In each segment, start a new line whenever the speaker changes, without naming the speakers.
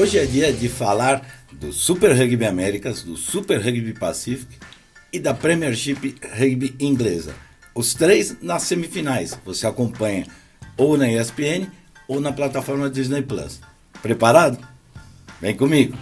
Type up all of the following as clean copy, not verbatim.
Hoje é dia de falar do Super Rugby Américas, do Super Rugby Pacific e da Premiership Rugby Inglesa. Os três nas semifinais. Você acompanha ou na ESPN ou na plataforma Disney Plus. Preparado? Vem comigo!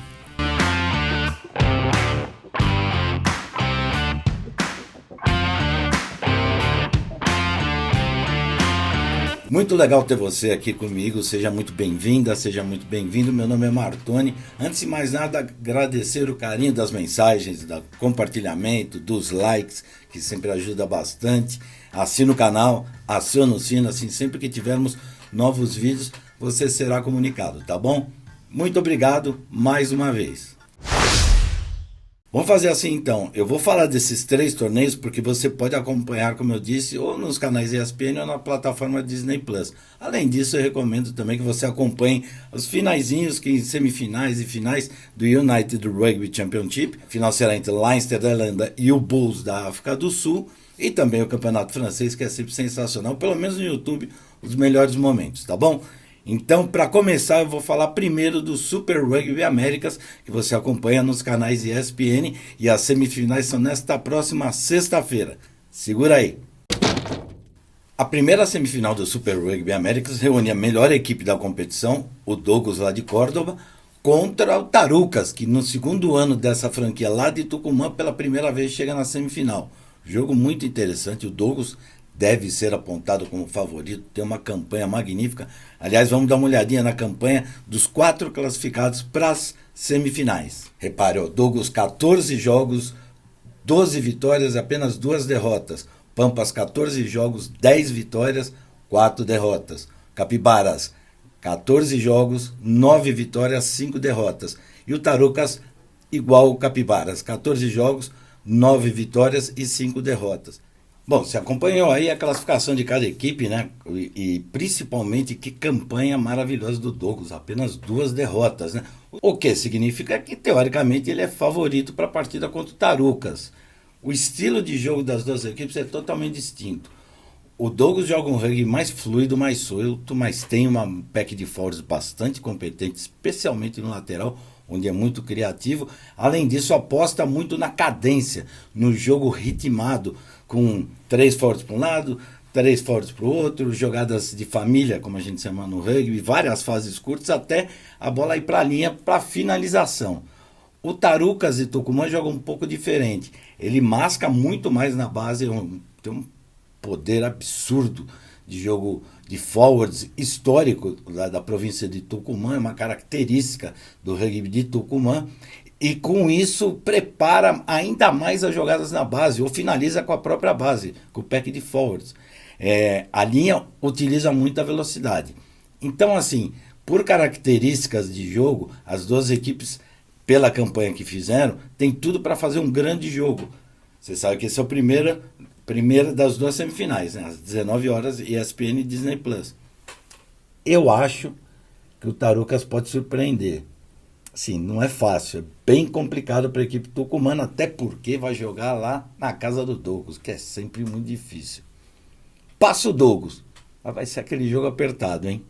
Muito legal ter você aqui comigo, seja muito bem-vinda, seja muito bem-vindo. Meu nome é Martoni. Antes de mais nada, agradecer o carinho das mensagens, do compartilhamento, dos likes, que sempre ajuda bastante. Assina o canal, aciona o sino, assim sempre que tivermos novos vídeos, você será comunicado, tá bom? Muito obrigado mais uma vez. Vamos fazer assim então, eu vou falar desses três torneios porque você pode acompanhar, como eu disse, ou nos canais ESPN ou na plataforma Disney Plus. Além disso, eu recomendo também que você acompanhe os finaizinhos, que semifinais e finais do United Rugby Championship. A final será entre Leinster da Irlanda e o Bulls da África do Sul. E também o Campeonato Francês, que é sempre sensacional, pelo menos no YouTube, os melhores momentos, tá bom? Então, para começar, eu vou falar primeiro do Super Rugby Américas, que você acompanha nos canais ESPN, e as semifinais são nesta próxima sexta-feira. Segura aí! A primeira semifinal do Super Rugby Américas reúne a melhor equipe da competição, o Douglas lá de Córdoba, contra o Tarucas, que no segundo ano dessa franquia lá de Tucumã, pela primeira vez chega na semifinal. Jogo muito interessante, o Douglas deve ser apontado como favorito, tem uma campanha magnífica. Aliás, vamos dar uma olhadinha na campanha dos 4 classificados para as semifinais. Repare, o Douglas 14 jogos, 12 vitórias, apenas 2 derrotas. Pampas 14 jogos, 10 vitórias, 4 derrotas. Capibaras 14 jogos, 9 vitórias, 5 derrotas. E o Tarucas igual o Capibaras, 14 jogos, 9 vitórias e 5 derrotas. Bom, você acompanhou aí a classificação de cada equipe, né? E principalmente que campanha maravilhosa do Douglas, apenas 2 derrotas, né? O que significa que, teoricamente, ele é favorito para a partida contra o Tarucas. O estilo de jogo das duas equipes é totalmente distinto. O Douglas joga um rugby mais fluido, mais solto, mas tem uma pack de forwards bastante competente, especialmente no lateral, onde é muito criativo. Além disso, aposta muito na cadência, no jogo ritmado, com 3 forwards para um lado, 3 forwards para o outro, jogadas de família, como a gente chama no rugby, várias fases curtas, até a bola ir para a linha para finalização. O Tarucas e Tucumã jogam um pouco diferente. Ele masca muito mais na base, tem um poder absurdo de jogo de forwards histórico da província de Tucumã, é uma característica do rugby de Tucumã, e com isso prepara ainda mais as jogadas na base, ou finaliza com a própria base, com o pack de forwards. A linha utiliza muita velocidade. Então, assim, por características de jogo, as duas equipes, pela campanha que fizeram, tem tudo para fazer um grande jogo. Você sabe que esse é o primeira das duas semifinais, né? Às 19 horas, ESPN e Disney Plus. Eu acho que o Tarucas pode surpreender. Sim, não é fácil, é bem complicado para a equipe tucumana, até porque vai jogar lá na casa do Douglas, que é sempre muito difícil. Passa o Douglas, mas vai ser aquele jogo apertado, hein?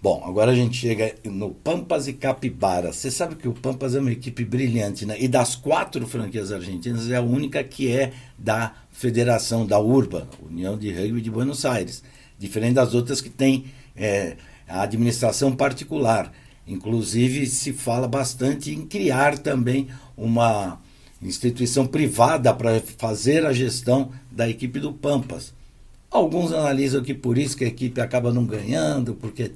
Bom, agora a gente chega no Pampas e Capibaras. Você sabe que o Pampas é uma equipe brilhante, né? E das 4 franquias argentinas é a única que é da federação, da URBA, União de Rugby de Buenos Aires. Diferente das outras que tem a administração particular. Inclusive se fala bastante em criar também uma instituição privada para fazer a gestão da equipe do Pampas. Alguns analisam que por isso que a equipe acaba não ganhando, porque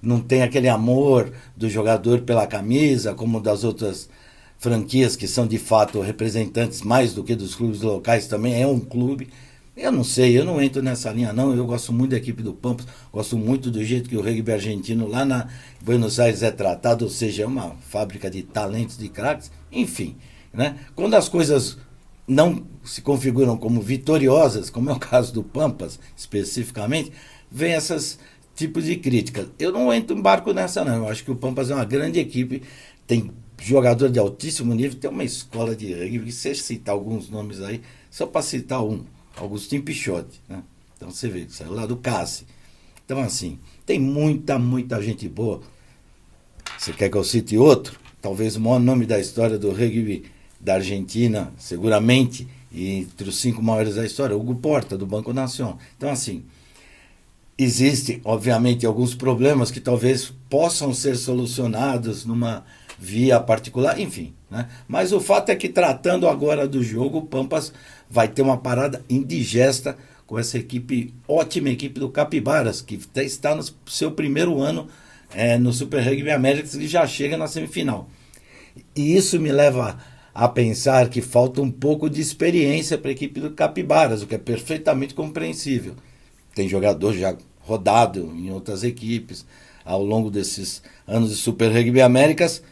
não tem aquele amor do jogador pela camisa, como das outras franquias que são de fato representantes mais do que dos clubes locais, também é um clube. Eu não sei, eu não entro nessa linha não, eu gosto muito da equipe do Pampas, gosto muito do jeito que o rugby argentino lá na Buenos Aires é tratado, ou seja, é uma fábrica de talentos, de craques, enfim, né? Quando as coisas não se configuram como vitoriosas, como é o caso do Pampas, especificamente, vem esses tipos de críticas. Eu não embarco nessa não, eu acho que o Pampas é uma grande equipe, tem jogador de altíssimo nível, tem uma escola de rugby, se você citar alguns nomes aí, só para citar um, Agustin Pichotti, né? Então você vê, saiu lá do CASI. Então, assim, tem muita gente boa. Você quer que eu cite outro? Talvez o maior nome da história do rugby da Argentina, seguramente, e entre os 5 maiores da história, Hugo Porta, do Banco Nación. Então, assim, existem, obviamente, alguns problemas que talvez possam ser solucionados numa via particular, enfim. Né? Mas o fato é que, tratando agora do jogo, o Pampas vai ter uma parada indigesta com essa equipe, ótima equipe do Capibaras, que está no seu primeiro ano no Super Rugby Américas e já chega na semifinal. E isso me leva a pensar que falta um pouco de experiência para a equipe do Capibaras, o que é perfeitamente compreensível. Tem jogador já rodado em outras equipes ao longo desses anos de Super Rugby Américas,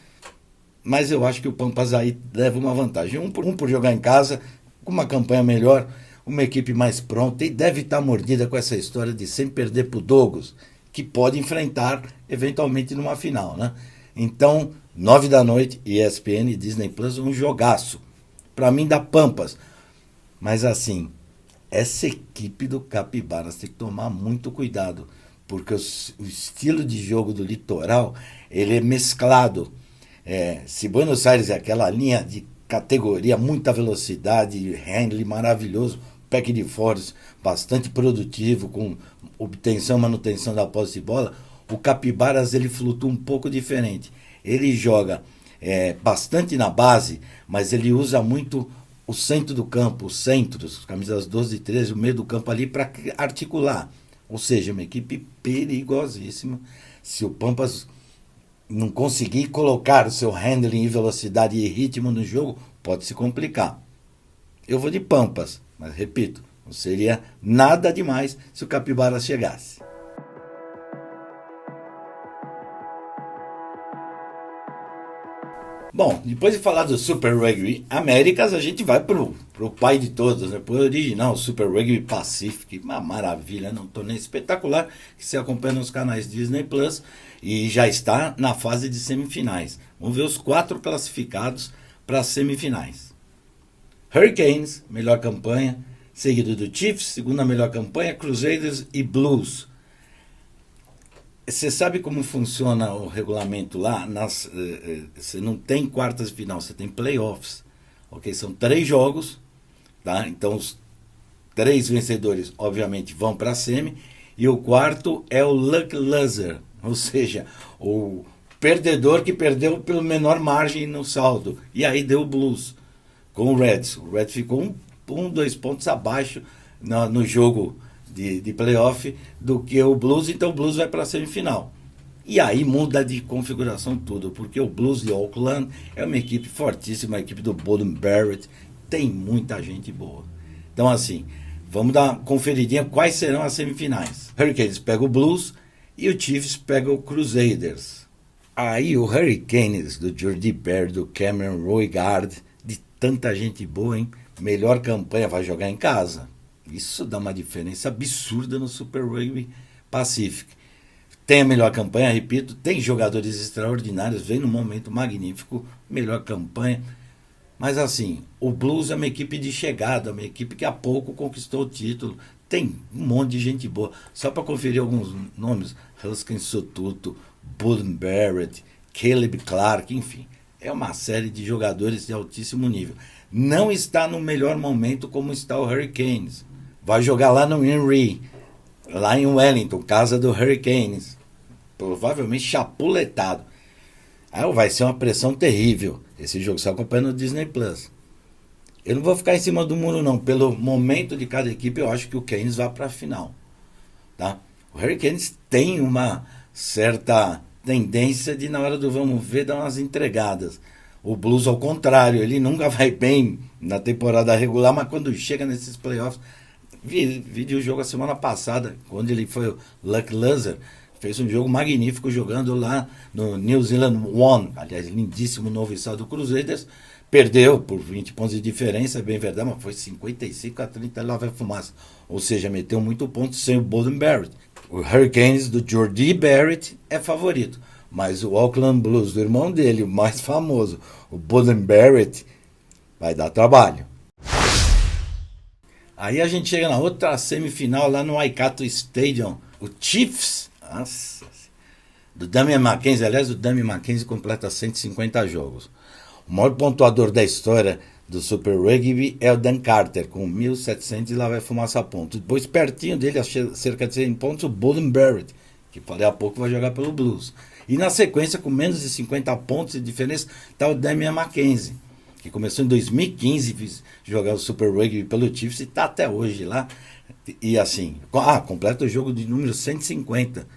mas eu acho que o Pampas aí leva uma vantagem. Um por jogar em casa, com uma campanha melhor, uma equipe mais pronta, e deve estar mordida com essa história de sempre perder para o Dogos, que pode enfrentar eventualmente numa final, né? Então, 9 da noite, ESPN e Disney Plus, um jogaço. Para mim, dá Pampas. Mas assim, essa equipe do Capibaras tem que tomar muito cuidado, porque o estilo de jogo do Litoral, ele é mesclado. Se Buenos Aires é aquela linha de categoria, muita velocidade, handling maravilhoso, pack de force bastante produtivo, com obtenção e manutenção da posse de bola, o Capibaras ele flutua um pouco diferente. Ele joga bastante na base, mas ele usa muito o centro do campo, os centros, camisas 12 e 13, o meio do campo ali para articular. Ou seja, uma equipe perigosíssima. Se o Pampas não conseguir colocar o seu handling, velocidade e ritmo no jogo, pode se complicar. Eu vou de Pampas, mas repito, não seria nada demais se o Capibaras chegasse. Bom, depois de falar do Super Rugby Américas, a gente vai pro pai de todos, né? Pro original, Super Rugby Pacific, uma maravilha, né? Um torneio espetacular que se acompanha nos canais Disney Plus e já está na fase de semifinais. Vamos ver os 4 classificados para as semifinais. Hurricanes, melhor campanha, seguido do Chiefs, segunda melhor campanha, Crusaders e Blues. Você sabe como funciona o regulamento lá? Você não tem quartas de final, você tem playoffs. Okay? São 3 jogos, tá? Então os 3 vencedores, obviamente, vão para a semi. E o quarto é o lucky loser, ou seja, o perdedor que perdeu pela menor margem no saldo. E aí deu o Blues com o Reds. O Reds ficou 2 pontos abaixo no jogo de playoff do que o Blues, então o Blues vai para a semifinal. E aí muda de configuração tudo, porque o Blues de Auckland é uma equipe fortíssima, a equipe do Bowden Barrett, tem muita gente boa. Então assim, vamos dar uma conferidinha quais serão as semifinais. Hurricanes pega o Blues e o Chiefs pega o Crusaders. Aí o Hurricanes do Jordi Berry, do Cameron Roigard, de tanta gente boa, hein? Melhor campanha, vai jogar em casa. Isso dá uma diferença absurda no Super Rugby Pacific. Tem a melhor campanha, repito, tem jogadores extraordinários, vem num momento magnífico, melhor campanha. Mas assim, o Blues é uma equipe de chegada, uma equipe que há pouco conquistou o título. Tem um monte de gente boa. Só para conferir alguns nomes, Huskin Sotuto, Bowden Barrett, Caleb Clark, enfim. É uma série de jogadores de altíssimo nível. Não está no melhor momento como está o Hurricanes. Vai jogar lá no Henry, lá em Wellington, casa do Hurricanes. Provavelmente chapuletado. Aí vai ser uma pressão terrível. Esse jogo se acompanha no Disney Plus. Eu não vou ficar em cima do muro, não. Pelo momento de cada equipe, eu acho que o Canes vai para a final. Tá? O Hurricanes tem uma certa tendência de, na hora do vamos ver, dar umas entregadas. O Blues, ao contrário, ele nunca vai bem na temporada regular, mas quando chega nesses playoffs... Vi o jogo a semana passada, quando ele foi o Lucky Loser, fez um jogo magnífico jogando lá no New Zealand One, aliás, lindíssimo novo estado do Crusaders, perdeu por 20 pontos de diferença, bem verdade, mas foi 55-30 lá vai fumaça, ou seja, meteu muito ponto sem o Bowden Barrett. O Hurricanes do Jordi Barrett é favorito, mas o Auckland Blues do irmão dele, o mais famoso, o Bowden Barrett, vai dar trabalho. Aí a gente chega na outra semifinal lá no Waikato Stadium, O Chiefs, nossa, do Damian McKenzie, aliás, o Damian McKenzie completa 150 jogos. O maior pontuador da história do Super Rugby é o Dan Carter, com 1.700 e lá vai fumaça pontos. Depois, pertinho dele, a cerca de 100 pontos, o Bolden Barrett, que falei há pouco vai jogar pelo Blues. E na sequência, com menos de 50 pontos de diferença, está o Damian McKenzie, que começou em 2015 a jogar o Super Rugby pelo Chiefs e está até hoje lá. E assim, completa o jogo de número 150.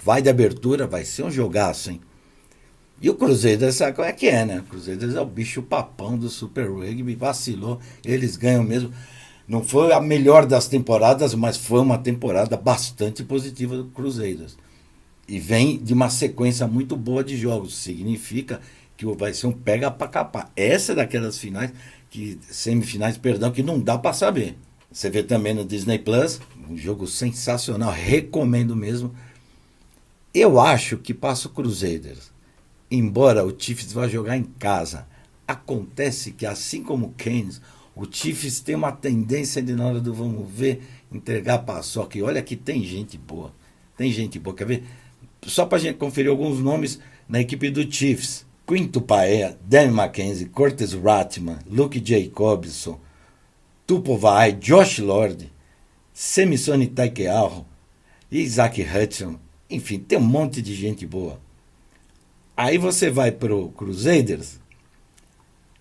Vai de abertura, vai ser um jogaço, hein? E o Crusaders, sabe como é que é, né? O Crusaders é o bicho papão do Super Rugby, vacilou, eles ganham mesmo. Não foi a melhor das temporadas, mas foi uma temporada bastante positiva do Crusaders. E vem de uma sequência muito boa de jogos. Significa que vai ser um pega pra capar. Essa é daquelas semifinais, que não dá pra saber. Você vê também no Disney Plus, um jogo sensacional, recomendo mesmo. Eu acho que passa o Crusaders. Embora o Chiefs vá jogar em casa, acontece que, assim como o Canes, o Chiefs tem uma tendência de, na hora do vamos ver, entregar a paçoca. E olha que tem gente boa. Tem gente boa. Quer ver? Só para a gente conferir alguns nomes na equipe do Chiefs. Quinto Paea, Dan McKenzie, Curtis Ratman, Luke Jacobson, Tupo Vai, Josh Lord, Semisone Taikearo, Isaac Hudson. Enfim, tem um monte de gente boa. Aí você vai pro Crusaders,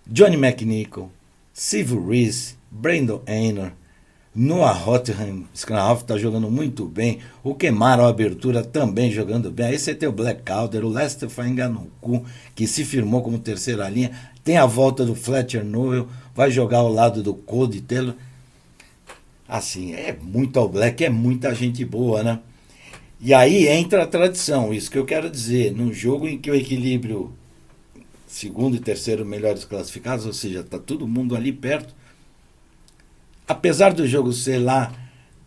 Johnny McNichol, Steve Reese, Brandon Aynor, Noah Hotham, Scrum está jogando muito bem, o Kemaro Abertura também jogando bem. Aí você tem o Black Calder, o Lester Fainganoku, que se firmou como terceira linha, tem a volta do Fletcher Nowell, vai jogar ao lado do Cody Taylor. Assim, é muito All Black, é muita gente boa, né? E aí entra a tradição, isso que eu quero dizer, num jogo em que o equilíbrio segundo e terceiro melhores classificados, ou seja, está todo mundo ali perto, apesar do jogo ser lá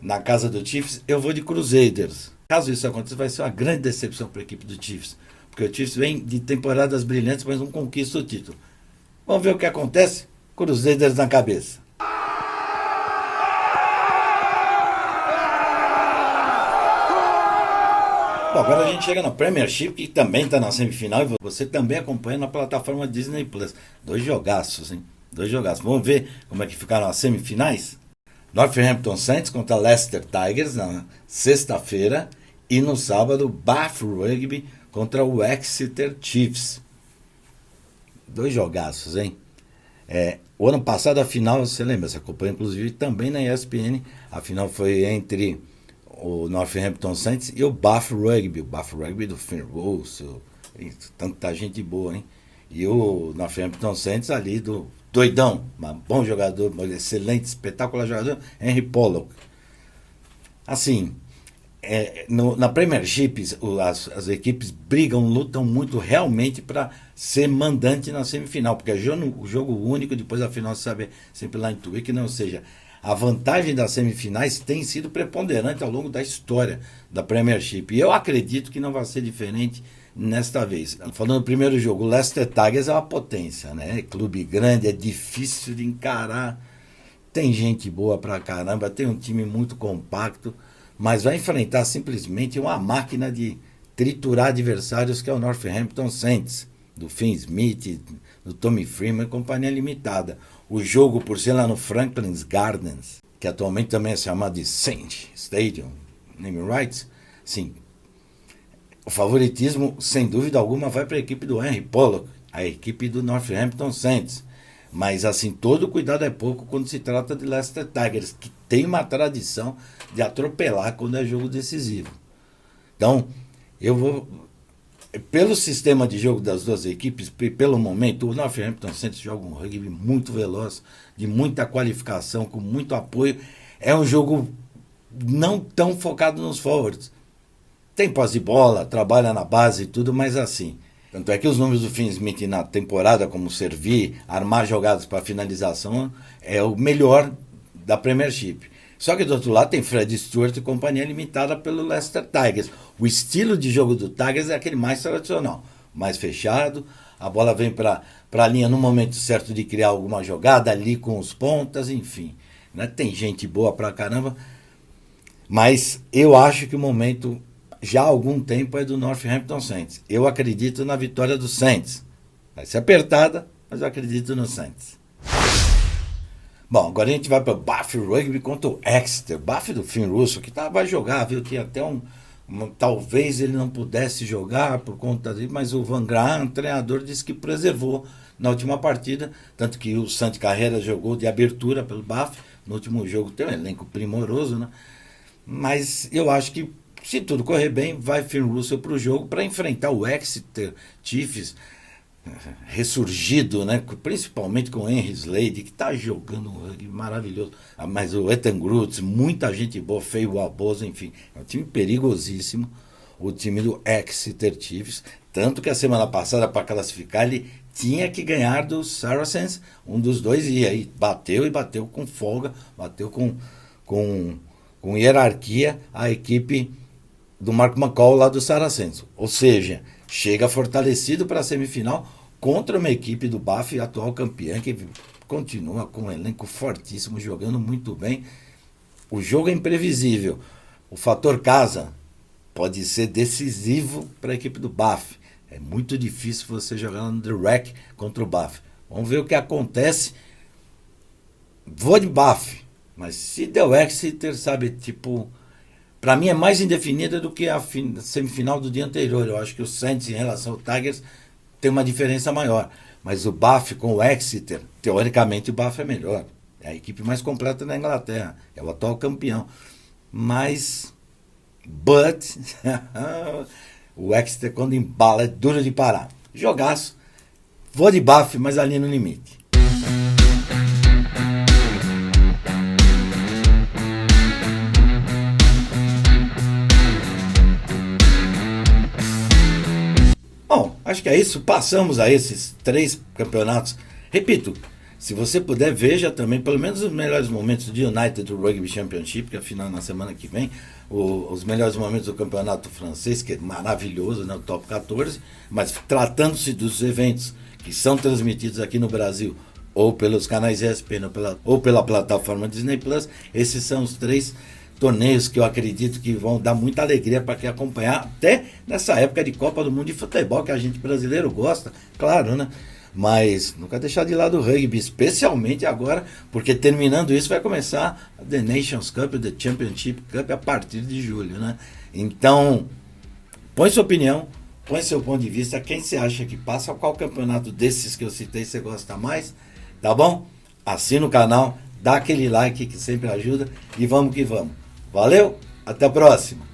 na casa do Chiefs, eu vou de Crusaders. Caso isso aconteça, vai ser uma grande decepção para a equipe do Chiefs, porque o Chiefs vem de temporadas brilhantes, mas não conquista o título. Vamos ver o que acontece? Crusaders na cabeça. Bom, agora a gente chega na Premiership, que também está na semifinal, e você também acompanha na plataforma Disney Plus. 2 jogaços, hein? 2 jogaços. Vamos ver como é que ficaram as semifinais? Northampton Saints contra Leicester Tigers na sexta-feira, e no sábado, Bath Rugby contra o Exeter Chiefs. 2 jogaços, hein? O ano passado a final, você lembra, você acompanha inclusive também na ESPN, a final foi entre o Northampton Saints e o Bath Rugby do Finn Russell, tanta gente boa, hein? E o Northampton Saints ali do doidão, um bom jogador, um excelente, espetacular jogador, Henry Pollock. Assim, na Premiership, as equipes brigam, lutam muito realmente para ser mandante na semifinal, porque é o jogo único, depois a final se sabe sempre lá em Twickenham, não, ou seja, a vantagem das semifinais tem sido preponderante ao longo da história da Premiership. E eu acredito que não vai ser diferente nesta vez. Falando do primeiro jogo, o Leicester Tigers é uma potência, né? Clube grande, é difícil de encarar. Tem gente boa pra caramba, tem um time muito compacto, mas vai enfrentar simplesmente uma máquina de triturar adversários, que é o Northampton Saints, do Finn Smith, do Tommy Freeman, companhia limitada. O jogo, por ser lá no Franklin's Gardens, que atualmente também é chamado de Saint Stadium, name rights, sim, o favoritismo, sem dúvida alguma, vai para a equipe do Henry Pollock, a equipe do Northampton Saints. Mas, assim, todo cuidado é pouco quando se trata de Leicester Tigers, que tem uma tradição de atropelar quando é jogo decisivo. Então, eu vou... Pelo sistema de jogo das duas equipes, pelo momento, o Northampton Saints joga um rugby muito veloz, de muita qualificação, com muito apoio. É um jogo não tão focado nos forwards. Tem posse de bola, trabalha na base e tudo, mas assim. Tanto é que os números do Finn Smith na temporada, como servir, armar jogadas para finalização, é o melhor da Premiership. Só que do outro lado tem Fred Stewart e companhia limitada pelo Leicester Tigers. O estilo de jogo do Tigers é aquele mais tradicional, mais fechado, a bola vem para a linha no momento certo de criar alguma jogada ali com os pontas, enfim. Né? Tem gente boa pra caramba. Mas eu acho que o momento, já há algum tempo, é do Northampton Saints. Eu acredito na vitória do Saints. Vai ser apertada, mas eu acredito no Saints. Bom, agora a gente vai para o Bath Rugby contra o Exeter. Bath do Finn Russell, que vai jogar, viu? Tinha até talvez ele não pudesse jogar por conta disso, mas o Van Graham, o treinador, disse que preservou na última partida, tanto que o Santi Carreira jogou de abertura pelo Bath. No último jogo tem um elenco primoroso, né? Mas eu acho que, se tudo correr bem, vai Finn Russell para o jogo para enfrentar o Exeter Chiefs, ressurgido, né? Principalmente com o Henry Slade, que está jogando um rugby maravilhoso. Mas o Ethan Grutz, muita gente boa, Feio Albozo, enfim. É um time perigosíssimo, o time do Exeter Chiefs. Tanto que a semana passada, para classificar, ele tinha que ganhar dos Saracens, um dos dois, e aí bateu com folga, bateu com hierarquia a equipe do Mark McCall lá do Saracens. Ou seja, chega fortalecido para a semifinal contra uma equipe do Bath, atual campeã, que continua com um elenco fortíssimo, jogando muito bem. O jogo é imprevisível. O fator casa pode ser decisivo para a equipe do Bath. É muito difícil você jogar no The Rack contra o Bath. Vamos ver o que acontece. Vou de Bath, mas se der o Exeter, sabe, tipo, para mim é mais indefinida do que a semifinal do dia anterior. Eu acho que o Saints em relação ao Tigers tem uma diferença maior. Mas o Bath com o Exeter, teoricamente o Bath é melhor. É a equipe mais completa da Inglaterra. É o atual campeão. Mas, o Exeter quando embala é duro de parar. Jogaço. Vou de Bath, mas ali no limite. Bom, acho que é isso. Passamos a esses 3 campeonatos. Repito, se você puder, veja também pelo menos os melhores momentos do United Rugby Championship, que é a final na semana que vem, os melhores momentos do campeonato francês, que é maravilhoso, né, o top 14, mas tratando-se dos eventos que são transmitidos aqui no Brasil, ou pelos canais ESPN, ou pela plataforma Disney Plus, esses são os 3 torneios que eu acredito que vão dar muita alegria para quem acompanhar, até nessa época de Copa do Mundo de futebol, que a gente brasileiro gosta, claro, né? Mas nunca deixar de lado o rugby, especialmente agora, porque terminando isso vai começar a The Nations Cup, The Championship Cup a partir de julho, né? Então, põe sua opinião, põe seu ponto de vista, quem você acha que passa, qual campeonato desses que eu citei você gosta mais, tá bom? Assina o canal, dá aquele like que sempre ajuda e vamos que vamos. Valeu, até a próxima!